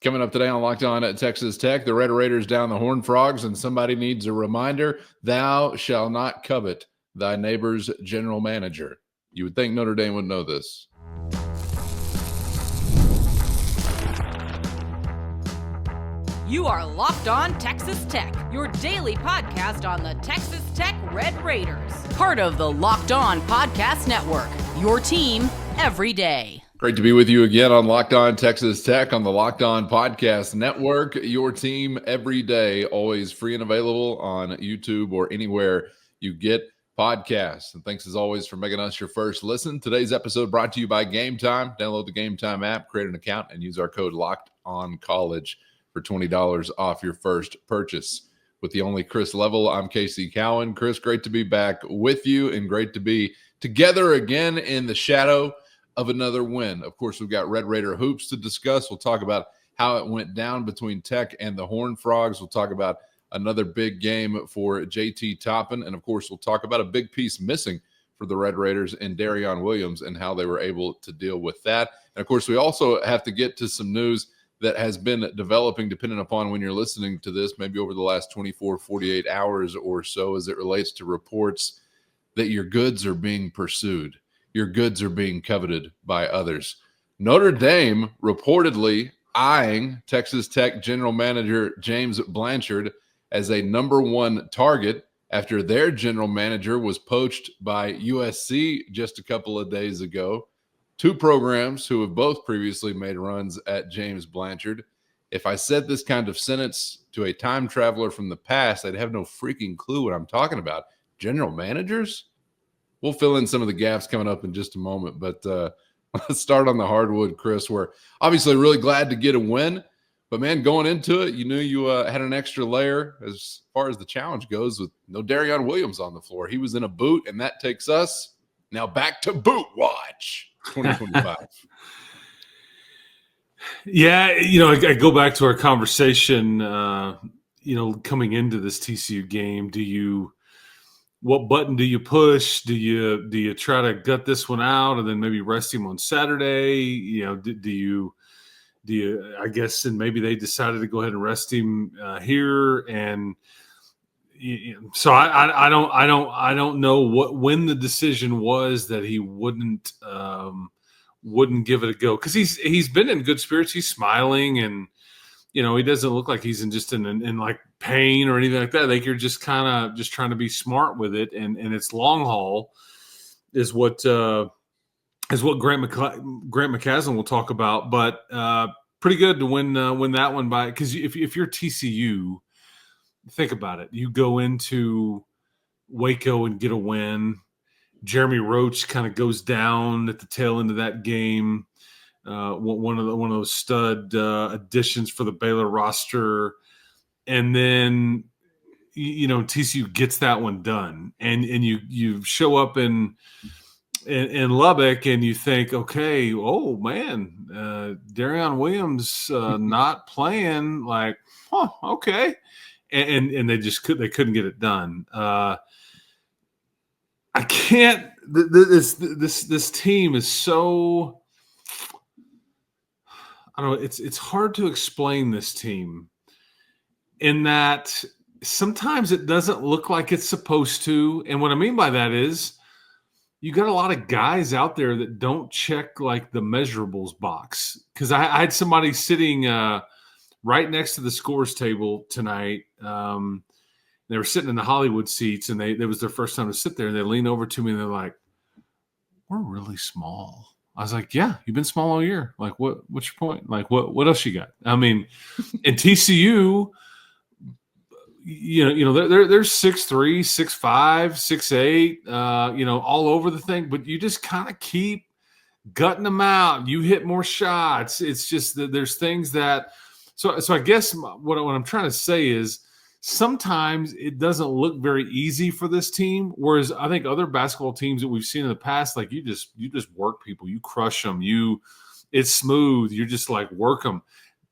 Coming up today on Locked On at Texas Tech, the Red Raiders down the Horned Frogs, and somebody needs a reminder: thou shalt not covet thy neighbor's general manager. You would think Notre Dame would know this. You are Locked On Texas Tech, your daily podcast on the Texas Tech Red Raiders. Part of the Locked On Podcast Network, your team every day. Great to be with you again on Locked On Texas Tech on the Locked On Podcast Network, your team every day, always free and available on YouTube or anywhere you get podcasts. And thanks as always for making us your first listen. Today's episode brought to you by Game Time. Download the Game Time app, create an account, and use our code LOCKEDONCollege for $20 off your first purchase. With the only Chris Level, I'm Casey Cowan. Chris, great to be back with you and great to be together again in the shadow of another win. Of course, we've got Red Raider hoops to discuss. We'll talk about how it went down between Tech and the Horned Frogs. We'll talk about another big game for JT Toppin. And of course, we'll talk about a big piece missing for the Red Raiders in Darion Williams and how they were able to deal with that. And of course, we also have to get to some news that has been developing, depending upon when you're listening to this, maybe over the last 24, 48 hours or so, as it relates to reports that your goods are being pursued. Your goods are being coveted by others. Notre Dame reportedly eyeing Texas Tech general manager James Blanchard as a number one target after their general manager was poached by USC just a couple of days ago. Two programs who have both previously made runs at James Blanchard. If I said this kind of sentence to a time traveler from the past, they'd have no freaking clue what I'm talking about. General managers? We'll fill in some of the gaps coming up in just a moment, but let's start on the hardwood, Chris. We're obviously really glad to get a win, but man, going into it, you knew you had an extra layer as far as the challenge goes with no Darion Williams on the floor. He was in a boot, and that takes us now back to boot watch 2025. Yeah, I go back to our conversation, coming into this TCU game. What button do you push? Do you try to gut this one out and then maybe rest him on Saturday? Do you I guess, and maybe they decided to go ahead and rest him here. And so I don't know when the decision was that he wouldn't give it a go, because he's been in good spirits. He's smiling, and he doesn't look like he's in like pain or anything like that. I think you're just kind of just trying to be smart with it, and it's long haul is what Grant McCasland will talk about. But pretty good to win that one by, because if you're TCU, think about it. You go into Waco and get a win. Jeremy Roach kind of goes down at the tail end of that game. One of those stud additions for the Baylor roster, and then TCU gets that one done, and you show up in Lubbock and you think, okay, oh man, Darion Williams not playing, like, okay, and they couldn't get it done. I can't. This team is so. I don't know. It's hard to explain this team, in that sometimes it doesn't look like it's supposed to. And what I mean by that is you got a lot of guys out there that don't check like the measurables box. Because I had somebody sitting right next to the scores table tonight. They were sitting in the Hollywood seats, and it was their first time to sit there. And they lean over to me and they're like, "We're really small." I was like, "Yeah, you've been small all year. Like, what's your point? Like, what else you got?" I mean, in TCU, they're 6'3", 6'5", 6'8", all over the thing. But you just kind of keep gutting them out. You hit more shots. It's just that there's things that. So I guess what I'm trying to say is, sometimes it doesn't look very easy for this team, whereas I think other basketball teams that we've seen in the past, like you just work people, you crush them, it's smooth, you just like work them.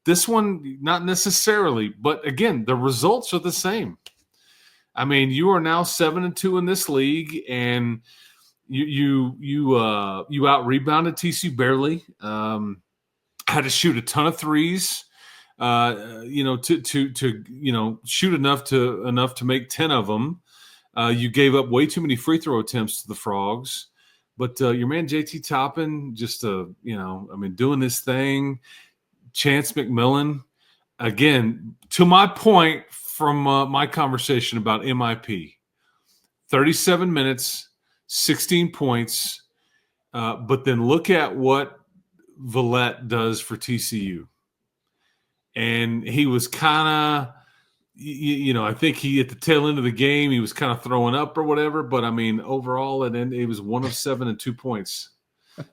This one, not necessarily, but again, the results are the same. I mean, you are now 7-2 in this league, and you out rebounded TCU barely. Had to shoot a ton of threes. to shoot enough to make 10 of them. You gave up way too many free throw attempts to the Frogs, but your man JT Toppin just doing this thing. Chance McMillan, again, to my point from my conversation about MIP, 37 minutes, 16 points, but then look at what Villette does for TCU. And he was kind of, I think he at the tail end of the game, he was kind of throwing up or whatever. But, I mean, overall, it was 1 of 7 and 2 points.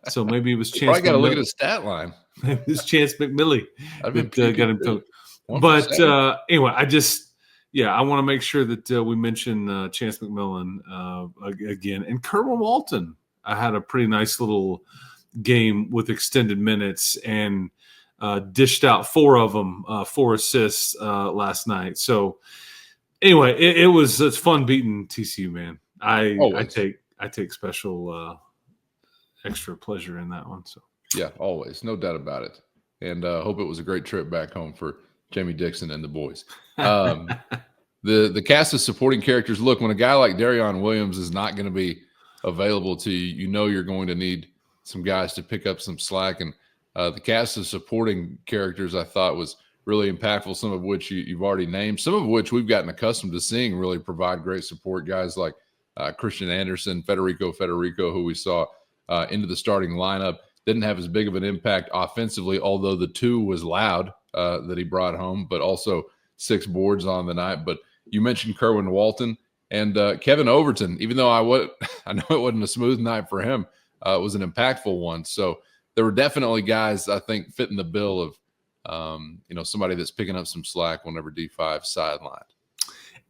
So maybe it was Chance. I got to look at his stat line. It was Chance McMillan that got him to. But anyway, I want to make sure that we mention Chance McMillan again. And Kerwin Walton, I had a pretty nice little game with extended minutes and dished out 4 of them, 4 assists last night. So anyway, it's fun beating TCU, man. I take special extra pleasure in that one. So yeah, always, no doubt about it. And hope it was a great trip back home for Jamie Dixon and the boys. The cast of supporting characters. Look, when a guy like Darion Williams is not going to be available to you, you're going to need some guys to pick up some slack. And the cast of supporting characters, I thought, was really impactful. Some of which you've already named. Some of which we've gotten accustomed to seeing really provide great support. Guys like Christian Anderson, Federico, who we saw into the starting lineup. Didn't have as big of an impact offensively, although the 2 was loud that he brought home, but also 6 boards on the night. But you mentioned Kerwin Walton and Kevin Overton, even though I know it wasn't a smooth night for him, it was an impactful one. So there were definitely guys, I think, fitting the bill of, somebody that's picking up some slack whenever D5's sidelined.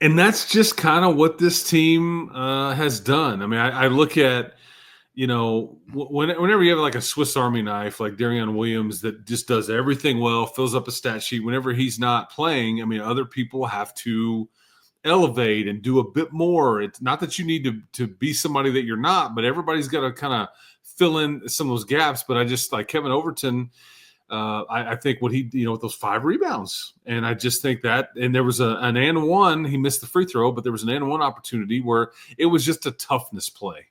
And that's just kind of what this team has done. I mean, I look at, whenever you have like a Swiss Army knife, like Darion Williams, that just does everything well, fills up a stat sheet. Whenever he's not playing, I mean, other people have to elevate and do a bit more. It's not that you need to be somebody that you're not, but everybody's got to kind of fill in some of those gaps. But I just like Kevin Overton. I think what he, with those 5 rebounds, and I just think that, and there was an and one, he missed the free throw, but there was an and one opportunity where it was just a toughness play.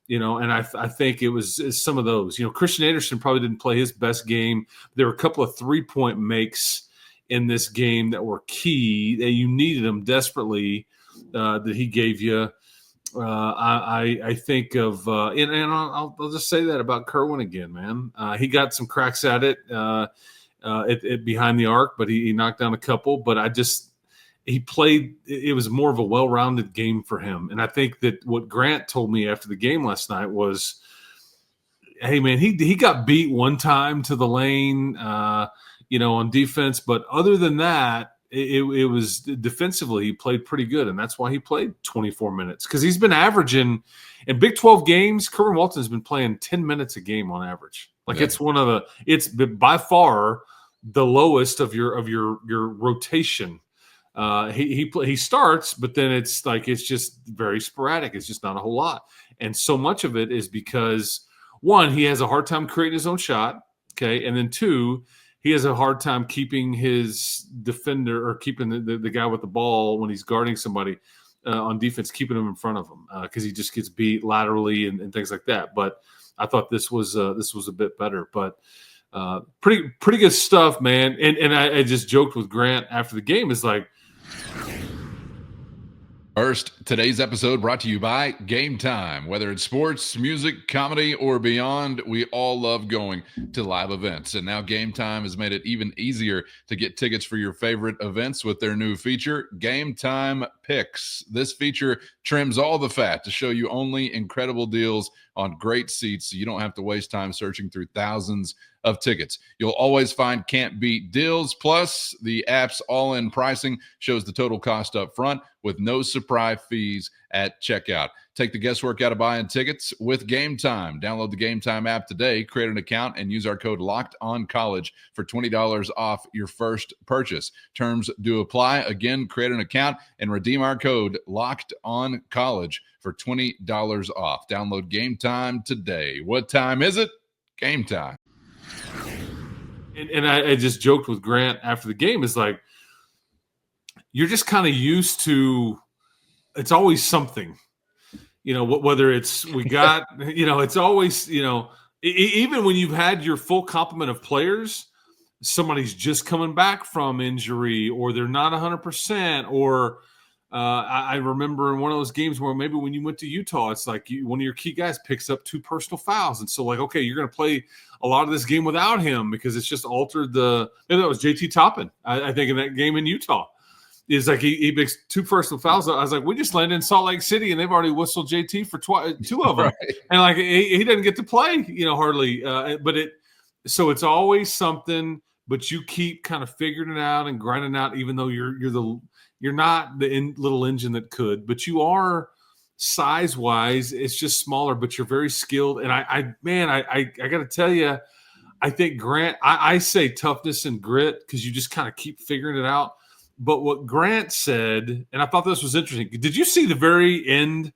And I think it's some of those. Christian Anderson probably didn't play his best game. There were a couple of 3-point makes in this game that were key, that you needed them desperately, that he gave you. I think of and I'll just say that about Kerwin again, man. He got some cracks at it behind the arc, but he knocked down a couple. But he played. It was more of a well-rounded game for him, and I think that what Grant told me after the game last night was, "Hey, man, he got beat one time to the lane, on defense, but other than that, it was defensively he played pretty good, and that's why he played 24 minutes because he's been averaging in Big 12 games. Kerwin Walton's been playing 10 minutes a game on average. Like it's by far the lowest of your rotation." He starts, but then it's just very sporadic. It's just not a whole lot. And so much of it is because, 1, he has a hard time creating his own shot, okay? And then 2, he has a hard time keeping his defender or keeping the guy with the ball when he's guarding somebody on defense, keeping him in front of him because he just gets beat laterally and things like that. But I thought this was a bit better. But pretty good stuff, man. And I just joked with Grant after the game, is like, First, today's episode brought to you by Game Time. Whether it's sports, music, comedy, or beyond, we all love going to live events. And now Game Time has made it even easier to get tickets for your favorite events with their new feature, Game Time Picks. This feature trims all the fat to show you only incredible deals on great seats, so you don't have to waste time searching through thousands of tickets. You'll always find can't beat deals. Plus, the app's all-in pricing shows the total cost up front with no surprise fees at checkout. Take the guesswork out of buying tickets with Game Time. Download the Game Time app today, create an account, and use our code LOCKEDONCollege for $20 off your first purchase. Terms do apply. Again, create an account and redeem our code LOCKEDONCollege for $20 off. Download Game Time today. What time is it? Game time. And I just joked with Grant after the game, is like, you're just kind of used to, it's always something, whether it's, we got, it's always, even when you've had your full complement of players, somebody's just coming back from injury, or they're not 100%, or I remember in one of those games where maybe when you went to Utah, it's like one of your key guys picks up 2 personal fouls. And so, like, okay, you're going to play a lot of this game without him because it's just altered maybe that was JT Toppin, I think, in that game in Utah. It's like he makes 2 personal fouls. I was like, we just landed in Salt Lake City and they've already whistled JT for 2 of them. Right. And like, he doesn't get to play, hardly. So it's always something, but you keep kind of figuring it out and grinding out, even though you're not the little engine that could, but you are size-wise. It's just smaller, but you're very skilled. And I got to tell you, I think Grant, I say toughness and grit because you just kind of keep figuring it out. But what Grant said, and I thought this was interesting. Did you see the very end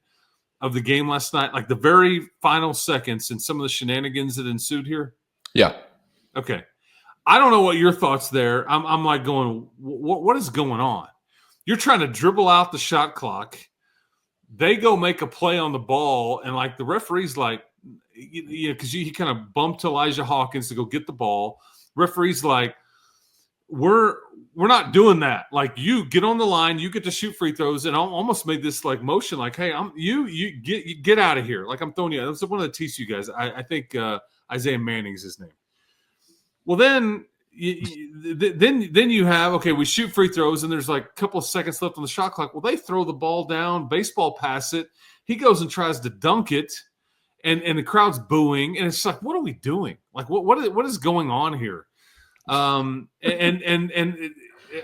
of the game last night, like the very final seconds and some of the shenanigans that ensued here? Yeah. Okay. I don't know what your thoughts there. I'm like going, what is going on? You're trying to dribble out the shot clock. They go make a play on the ball, and like the referee's like, because he kind of bumped Elijah Hawkins to go get the ball. Referee's like, we're not doing that. Like, you get on the line, you get to shoot free throws, and I almost made this like motion, like, hey, you get out of here. Like, I'm throwing you. That was one of the TCU guys. I think Isaiah Manning's his name. Well, then you have, okay, we shoot free throws, and there's like a couple of seconds left on the shot clock. Well, they throw the ball down, baseball pass it. He goes and tries to dunk it, and the crowd's booing, and it's like, what are we doing? Like, what is going on here? And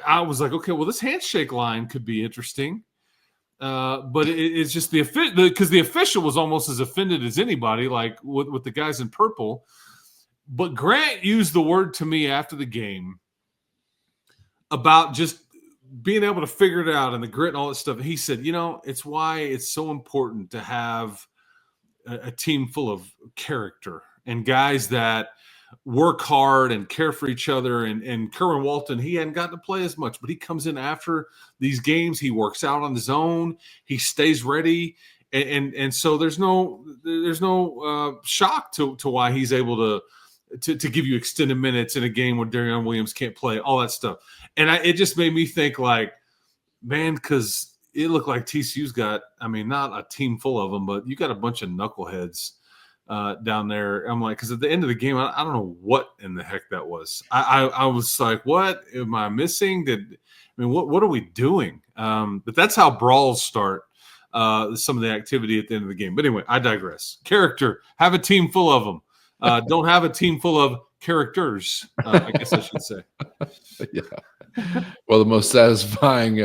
I was like, okay, well, this handshake line could be interesting. But it's just because the official was almost as offended as anybody, like with the guys in purple. But Grant used the word to me after the game about just being able to figure it out and the grit and all that stuff. He said, it's why it's so important to have a team full of character and guys that work hard and care for each other. And Kerwin Walton, he hadn't gotten to play as much, but he comes in after these games. He works out on his own. He stays ready. And so there's no shock to why he's able to give you extended minutes in a game where Darion Williams can't play, all that stuff. And it just made me think, like, man, because it looked like TCU's got, not a team full of them, but you got a bunch of knuckleheads down there. I'm like, because at the end of the game, I don't know what in the heck that was. I was like, what am I missing? What are we doing? But that's how brawls start. Some of the activity at the end of the game. But anyway, I digress. Character. Have a team full of them. Don't have a team full of characters, I guess I should say. Yeah. Well, the most satisfying,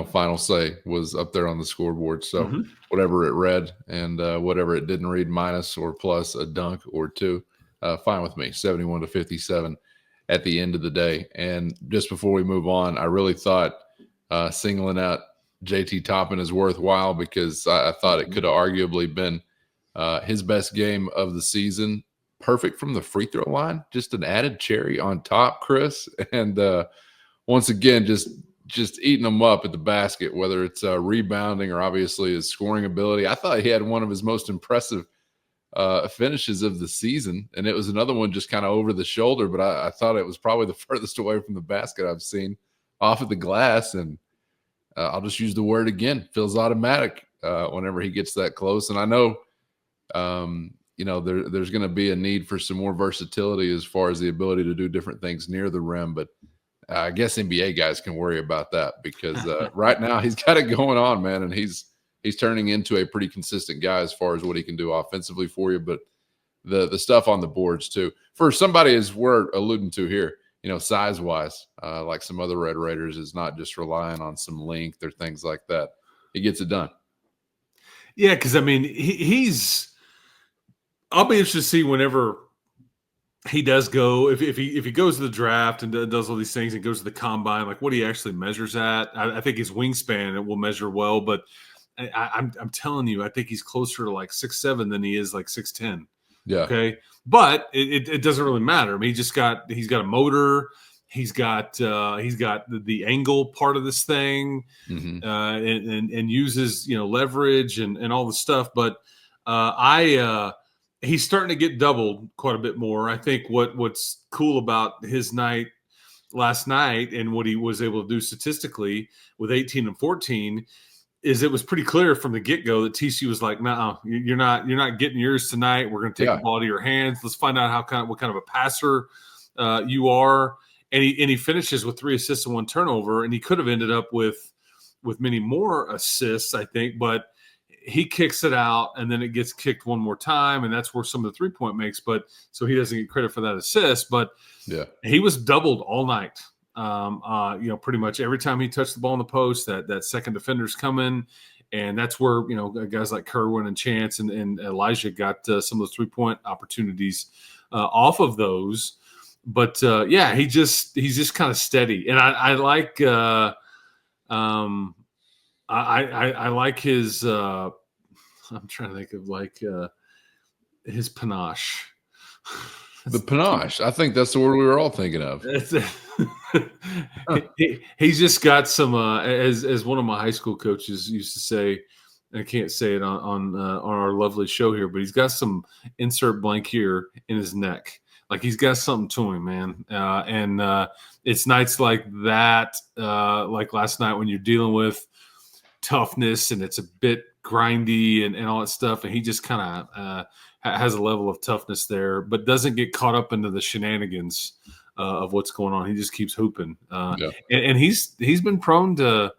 final say was up there on the scoreboard. So whatever it read and whatever it didn't read, minus or plus a dunk or 2, fine with me. 71-57 at the end of the day. And just before we move on, I really thought singling out JT Toppin is worthwhile because I thought it could have arguably been his best game of the season. Perfect from the free throw line, just an added cherry on top, Chris. And once again, just eating them up at the basket, whether it's rebounding or obviously his scoring ability. I thought he had one of his most impressive finishes of the season, and it was another one just kind of over the shoulder, but I thought it was probably the furthest away from the basket I've seen off of the glass. And I'll just use the word again, feels automatic whenever he gets that close. And I know there's going to be a need for some more versatility as far as the ability to do different things near the rim, but I guess NBA guys can worry about that because right now he's got it going on, man, and he's turning into a pretty consistent guy as far as what he can do offensively for you, but the stuff on the boards too. For somebody, as we're alluding to here, size-wise, like some other Red Raiders, is not just relying on some length or things like that. He gets it done. Yeah, because, he's – I'll be interested to see whenever he does go, if he goes to the draft and does all these things and goes to the combine, like what he actually measures at. I think his wingspan it will measure well, but I'm telling you, I think he's closer to like 6'7" than he is like 6'10". Yeah. Okay. But it doesn't really matter. I mean, he's got a motor. He's got the angle part of this thing, and uses leverage and all the stuff. But he's starting to get doubled quite a bit more. I think what's cool about his night last night and what he was able to do statistically with 18 and 14 is it was pretty clear from the get-go that TCU was like, no, you're not getting yours tonight. We're going to take the ball to your hands. Let's find out what kind of a passer you are. And he finishes with 3 assists and 1 turnover, and he could have ended up with many more assists, I think, but he kicks it out, and then it gets kicked one more time, and that's where some of the three-point makes. But so he doesn't get credit for that assist. But he was doubled all night. Pretty much every time he touched the ball in the post, that second defender's coming, and that's where guys like Kerwin and Chance and Elijah got some of those three-point opportunities off of those. But he's just kind of steady, and I like I like his. I'm trying to think of his panache. The panache. I think that's the word we were all thinking of. He's just got some. As one of my high school coaches used to say, I can't say it on our lovely show here, but he's got some insert blank here in his neck. Like he's got something to him, man. And it's nights like that, like last night when you're dealing with toughness and it's a bit grindy and all that stuff. And he just kind of has a level of toughness there, but doesn't get caught up into the shenanigans of what's going on. He just keeps hooping. And he's been prone to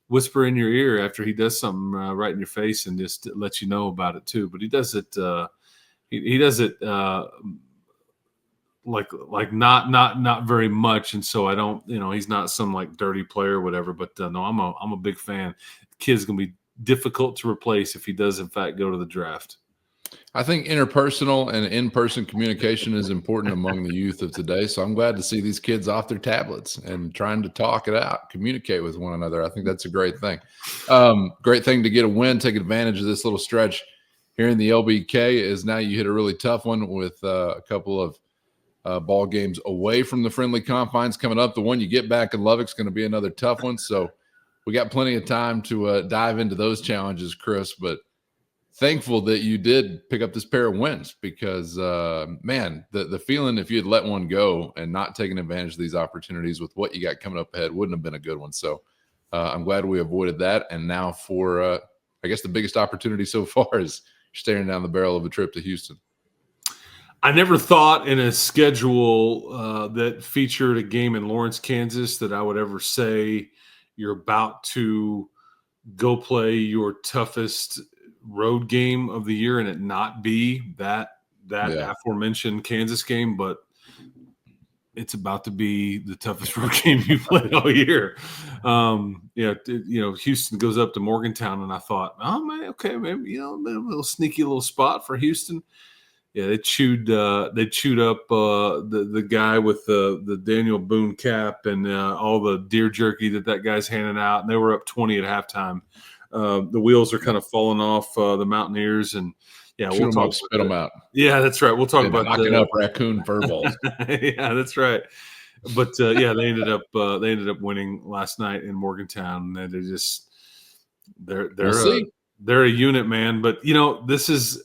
whisper in your ear after he does something right in your face and just let you know about it too. But he does it. He does it. Like not very much, and so I don't, he's not some like dirty player or whatever. But no, I'm a big fan. The kid's gonna be difficult to replace if he does in fact go to the draft. I think interpersonal and in-person communication is important among the youth of today. So I'm glad to see these kids off their tablets and trying to talk it out, communicate with one another. I think that's a great thing. Great thing to get a win, take advantage of this little stretch here in the LBK. Is now you hit a really tough one with a couple of ball games away from the friendly confines coming up. The one you get back in Lubbock's going to be another tough one. So we got plenty of time to dive into those challenges, Chris, but thankful that you did pick up this pair of wins because, man, the feeling if you had let one go and not taken advantage of these opportunities with what you got coming up ahead wouldn't have been a good one. So I'm glad we avoided that. And now for, I guess, the biggest opportunity so far is staring down the barrel of a trip to Houston. I never thought in a schedule that featured a game in Lawrence, Kansas, that I would ever say you're about to go play your toughest road game of the year and it not be that aforementioned Kansas game, but it's about to be the toughest road game you played all year. Houston goes up to Morgantown, and I thought, oh man, okay, maybe a little sneaky little spot for Houston. Yeah, they chewed up the guy with the Daniel Boone cap and all the deer jerky that guy's handing out, and they were up 20 at halftime. The wheels are kind of falling off the Mountaineers, and we'll talk. Spit them out. Yeah, that's right. We'll talk about knocking up raccoon fur balls. Yeah, that's right. But they ended up winning last night in Morgantown, and they just they're a unit, man. But this is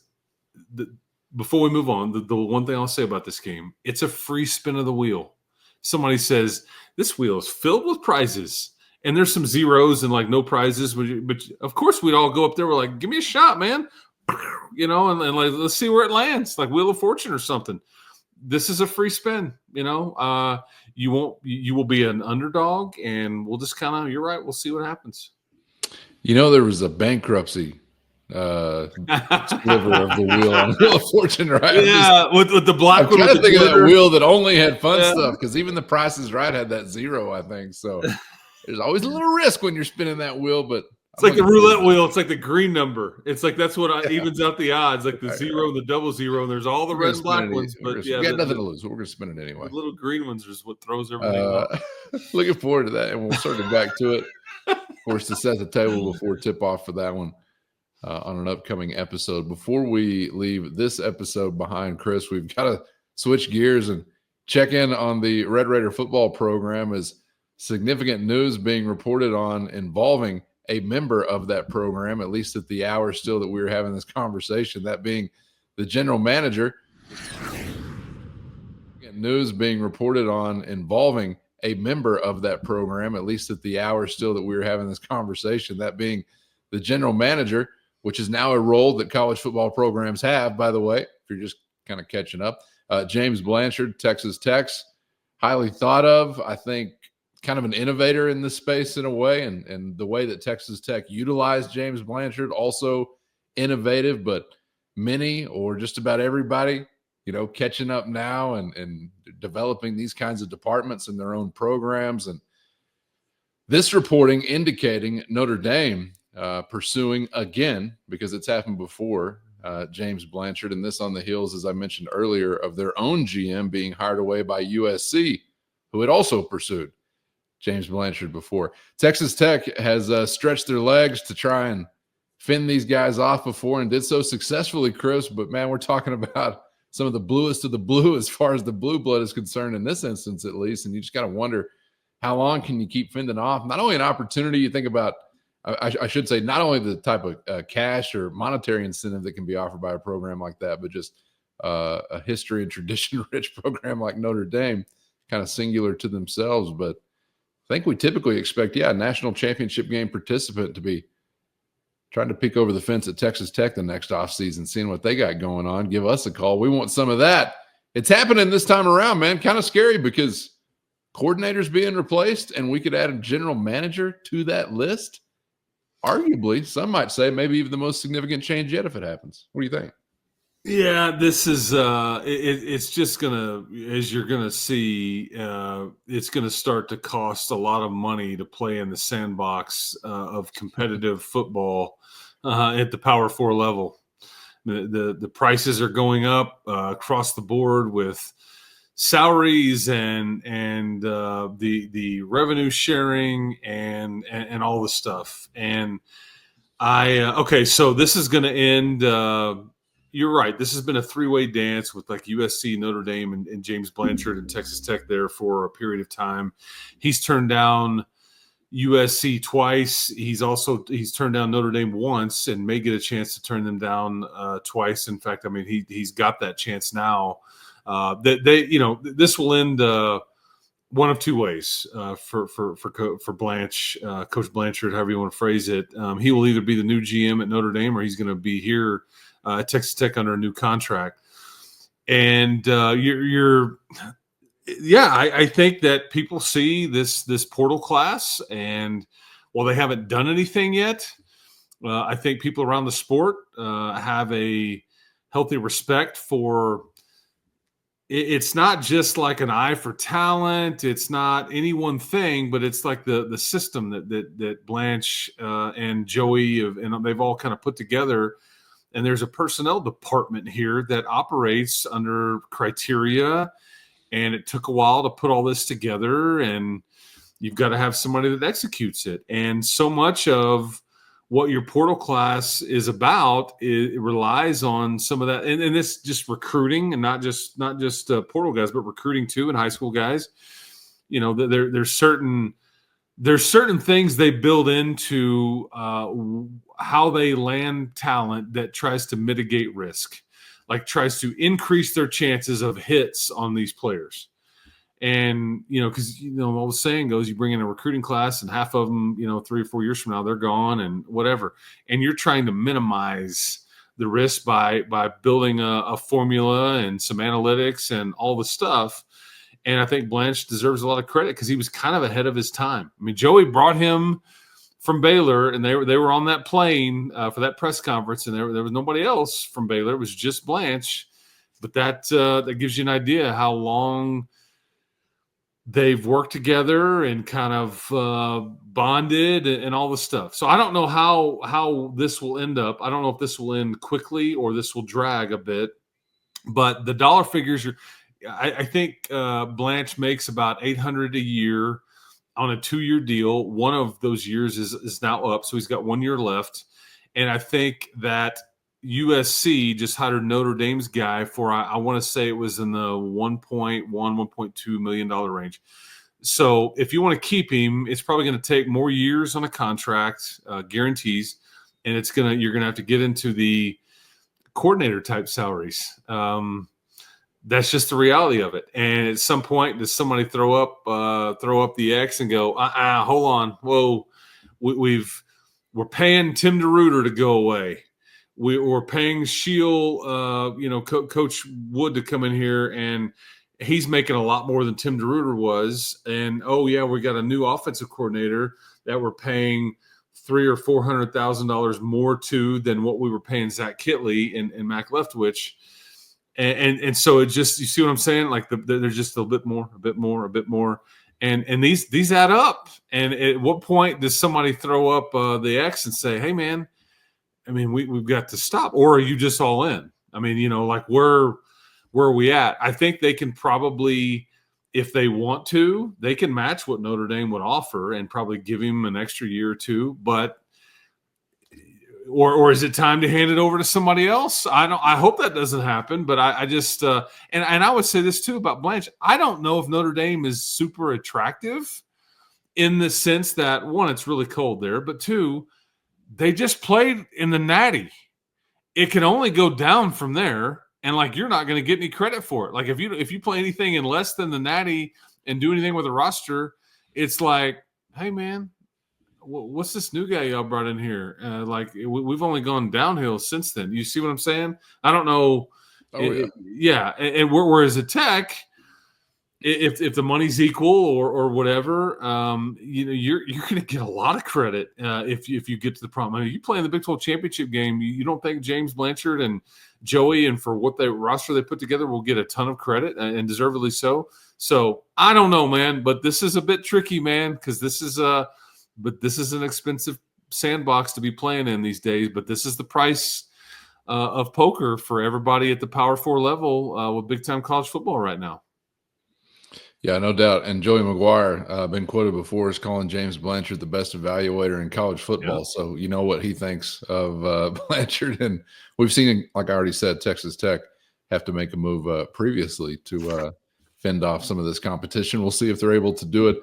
before we move on, the one thing I'll say about this game, it's a free spin of the wheel. Somebody says, this wheel is filled with prizes, and there's some zeros and like no prizes. But of course, we'd all go up there. We're like, give me a shot, man. And like, let's see where it lands, like Wheel of Fortune or something. This is a free spin. You will be an underdog, and we'll just you're right. We'll see what happens. There was a bankruptcy sliver of the wheel on Wheel of Fortune, right? Yeah, with the black. I'm trying to think of that wheel that only had fun stuff, because even the Price is Right had that zero, I think. So there's always a little risk when you're spinning that wheel, but it's like the roulette wheel. It's like the green number. It's like that's what evens out the odds, like the zero and the double zero. And there's all the red and black ones, but we got nothing to lose. We're gonna spin it anyway. The little green ones is what throws everything off. Looking forward to that, and we'll circle back to it. Of course, to set the table before tip off for that one. on an upcoming episode. Before we leave this episode behind, Chris, we've got to switch gears and check in on the Red Raider football program, as significant news being reported on involving a member of that program, at least at the hour still that we were having this conversation, that being the general manager. News being reported on involving a member of that program, at least at the hour still that we were having this conversation, that being the general manager, which is now a role that college football programs have, by the way, if you're just kind of catching up. James Blanchard, Texas Tech, highly thought of, I think, kind of an innovator in this space in a way, and the way that Texas Tech utilized James Blanchard, also innovative, but many or just about everybody, catching up now and developing these kinds of departments in their own programs. And this reporting indicating Notre Dame pursuing again, because it's happened before, James Blanchard, and this on the heels, as I mentioned earlier, of their own GM being hired away by USC, who had also pursued James Blanchard before. Texas Tech has stretched their legs to try and fend these guys off before, and did so successfully, Chris. But, man, we're talking about some of the bluest of the blue as far as the blue blood is concerned in this instance, at least. And you just got to wonder, how long can you keep fending off not only an opportunity, you think about, I should say, not only the type of cash or monetary incentive that can be offered by a program like that, but just a history and tradition-rich program like Notre Dame, kind of singular to themselves. But I think we typically expect, a national championship game participant to be trying to peek over the fence at Texas Tech the next offseason, seeing what they got going on. Give us a call. We want some of that. It's happening this time around, man. Kind of scary, because coordinators being replaced, and we could add a general manager to that list. Arguably, some might say maybe even the most significant change yet if it happens. What do you think? Yeah, this is it's just gonna, as you're gonna see, it's gonna start to cost a lot of money to play in the sandbox of competitive football at the Power 4 level. The prices are going up across the board with salaries and the revenue sharing and all the stuff. And so this is going to end. You're right. This has been a three-way dance with like USC, Notre Dame, and James Blanchard and Texas Tech there for a period of time. He's turned down USC twice. He's turned down Notre Dame once, and may get a chance to turn them down twice. In fact, I mean, he's got that chance now. This will end one of two ways for Coach Blanchard, however you want to phrase it. He will either be the new GM at Notre Dame, or he's going to be here at Texas Tech under a new contract. And I think that people see this portal class, and while they haven't done anything yet, I think people around the sport have a healthy respect for. It's not just like an eye for talent. It's not any one thing, but it's like the system that Blanche and Joey and they've all kind of put together. And there's a personnel department here that operates under criteria, and it took a while to put all this together, and you've got to have somebody that executes it. And so much of what your portal class is about, it relies on some of that, and this just recruiting, and not just portal guys, but recruiting too, and high school guys. There's certain things they build into how they land talent that tries to mitigate risk, like tries to increase their chances of hits on these players. And, because, all the saying goes, you bring in a recruiting class and half of them, 3 or 4 years from now, they're gone and whatever. And you're trying to minimize the risk by building a formula and some analytics and all the stuff. And I think Blanche deserves a lot of credit because he was kind of ahead of his time. I mean, Joey brought him from Baylor, and they were on that plane for that press conference, and there was nobody else from Baylor. It was just Blanche. But that gives you an idea how long they've worked together and kind of bonded and all the stuff. So I don't know how this will end up. I don't know if this will end quickly or this will drag a bit. But the dollar figures I think Blanche makes about $800 a year on a 2-year deal. One of those years is now up, so he's got 1 year left. And I think that USC just hired Notre Dame's guy for, I want to say it was in the $1.2 million range. So if you want to keep him, it's probably going to take more years on a contract, guarantees, and you're going to have to get into the coordinator type salaries. That's just the reality of it. And at some point, does somebody throw up the X and go, hold on, whoa, we're paying Tim DeRuyter to go away. We're paying Shield, Coach Wood to come in here, and he's making a lot more than Tim DeRuyter was. And we got a new offensive coordinator that we're paying $300,000 or $400,000 more to than what we were paying Zach Kitley and Mac Leftwich. And so it just, you see what I'm saying? Like there's just a bit more. And these add up. And at what point does somebody throw up the X and say, hey man, I mean, we've got to stop, or are you just all in? I mean, like where are we at? I think they can probably, if they want to, they can match what Notre Dame would offer and probably give him an extra year or two, but or is it time to hand it over to somebody else? I hope that doesn't happen, but I just and I would say this too about Blanche. I don't know if Notre Dame is super attractive in the sense that, one, it's really cold there, but two, they just played in the Natty. It can only go down from there, and like you're not going to get any credit for it. Like if you play anything in less than the Natty and do anything with a roster, it's like, hey man, what's this new guy y'all brought in here? We've only gone downhill since then. You see what I'm saying? I don't know. Yeah. And whereas at Tech, if the money's equal or whatever, you're going to get a lot of credit if you get to the prom. I mean, you play in the Big 12 championship game. You don't think James Blanchard and Joey and for what the roster they put together will get a ton of credit, and deservedly so. So I don't know, man, but this is a bit tricky, man, because this is an expensive sandbox to be playing in these days. But this is the price of poker for everybody at the Power 4 level with big-time college football right now. Yeah, no doubt. And Joey McGuire, been quoted before as calling James Blanchard the best evaluator in college football. Yeah. So you know what he thinks of Blanchard. And we've seen, like I already said, Texas Tech have to make a move previously to fend off some of this competition. We'll see if they're able to do it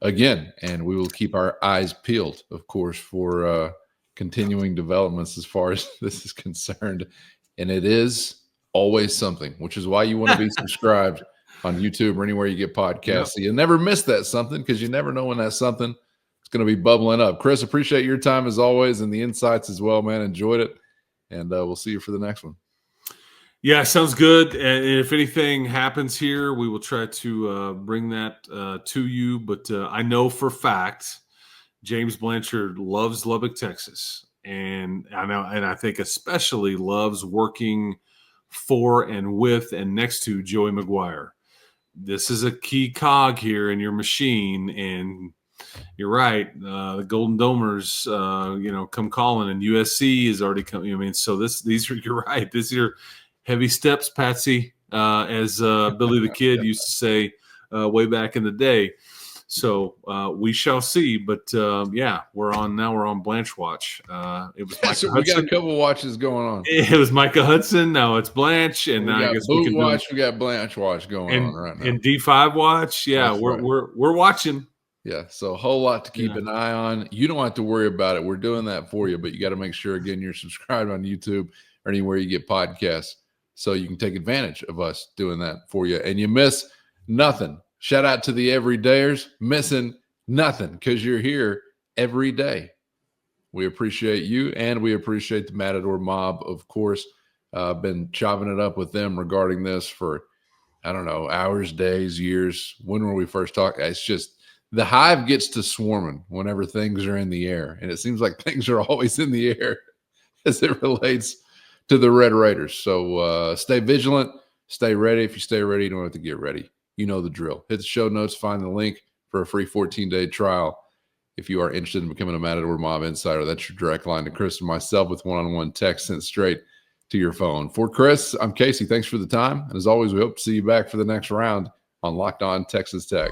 again, and we will keep our eyes peeled, of course, for continuing developments as far as this is concerned. And it is always something, which is why you want to be subscribed on YouTube or anywhere you get podcasts. Yeah. So you never miss that something, because you never know when that something is going to be bubbling up. Chris, appreciate your time as always and the insights as well, man. Enjoyed it. And we'll see you for the next one. Yeah, sounds good. And if anything happens here, we will try to bring that to you. But I know for a fact James Blanchard loves Lubbock, Texas. And I think especially loves working for and with and next to Joey McGuire. This is a key cog here in your machine, and you're right. The Golden Domers, come calling, and USC is already coming. I mean, so these are, you're right. These are heavy steps, Patsy, as Billy the Kid used to say way back in the day. So we shall see. But we're on Blanche Watch. It was Micah we got a couple watches going on. It was Micah Hudson. Now it's Blanche, and I guess we can watch. We got Blanche Watch going on right now. And D5 Watch. Yeah, we're watching. Yeah, so a whole lot to keep an eye on. You don't have to worry about it. We're doing that for you, but you got to make sure, again, you're subscribed on YouTube or anywhere you get podcasts, so you can take advantage of us doing that for you. And you miss nothing. Shout out to the everydayers, missing nothing, because you're here every day. We appreciate you, and we appreciate the Matador Mob, of course. Been chopping it up with them regarding this for, I don't know, hours, days, years. When were we first talking? It's just the hive gets to swarming whenever things are in the air, and it seems like things are always in the air as it relates to the Red Raiders. So stay vigilant, stay ready. If you stay ready, you don't have to get ready. You know the drill. Hit the show notes, find the link for a free 14-day trial. If you are interested in becoming a Matador Mob Insider, that's your direct line to Chris and myself with one-on-one text sent straight to your phone. For Chris, I'm Casey. Thanks for the time. And as always, we hope to see you back for the next round on Locked On Texas Tech.